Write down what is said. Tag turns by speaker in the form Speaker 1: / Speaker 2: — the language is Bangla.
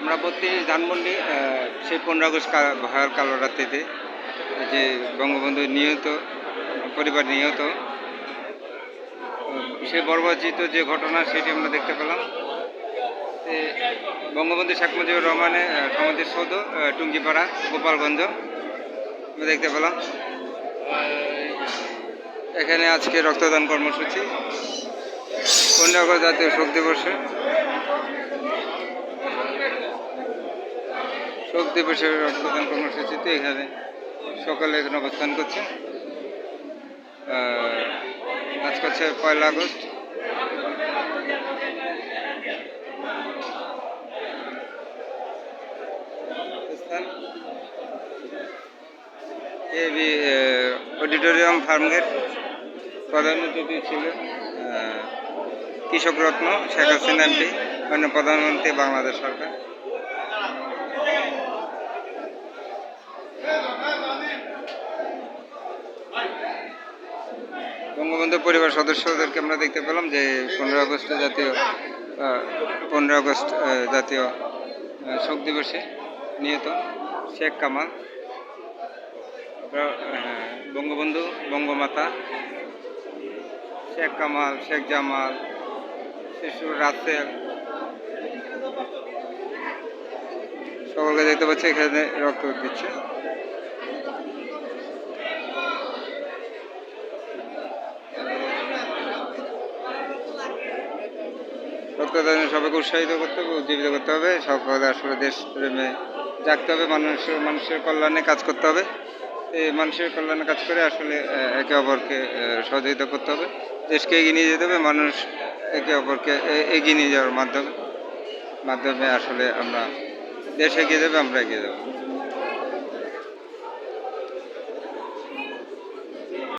Speaker 1: আমরা প্রত্যেকে ধানমন্ডি সেই 15 আগস্ট ভয়াল কালো রাত্রিতে যে বঙ্গবন্ধু নিহত পরিবার নিহত সে বর্বরচিত যে ঘটনা সেটি আমরা দেখতে পেলাম। বঙ্গবন্ধু শেখ মুজিবুর রহমানের সমাধিসৌধ টুঙ্গিপাড়া গোপালগঞ্জ আমরা দেখতে পেলাম। এখানে আজকে রক্তদান কর্মসূচি 15 আগস্ট জাতীয় শোক দিবসের রক্তদান কর্মসূচিতে এখানে সকালে এখানে অবস্থান করছে। আজকে হচ্ছে 1 আগস্ট। অডিটোরিয়াম ফার্মগেট প্রধান অতিথি ছিলেন কৃষক রত্ন শেখ হাসিনা এমপি, মাননীয় প্রধানমন্ত্রী বাংলাদেশ সরকার। বঙ্গবন্ধু পরিবার সদস্যদেরকে আমরা দেখতে পেলাম যে 15 আগস্ট জাতীয় শোক দিবসে নিহত শেখ কামাল, বঙ্গবন্ধু, বঙ্গমাতা, শেখ কামাল, শেখ জামাল, শিশু রাসেল সকলকে দেখতে পাচ্ছি এখানে রক্ত দিচ্ছে। রক্তদানে সবাইকে উৎসাহিত করতে হবে, উজ্জীবিত করতে হবে, সকলে আসলে দেশ প্রেমে জাগতে হবে, মানুষের কল্যাণে কাজ করতে হবে। এই মানুষের কল্যাণে কাজ করে আসলে একে অপরকে সহযোগিতা করতে হবে, দেশকে এগিয়ে নিয়ে যেতে হবে। মানুষ একে অপরকে এগিয়ে নিয়ে যাওয়ার মাধ্যমে আসলে আমরা দেশ এগিয়ে যাবে, আমরা এগিয়ে যাবো।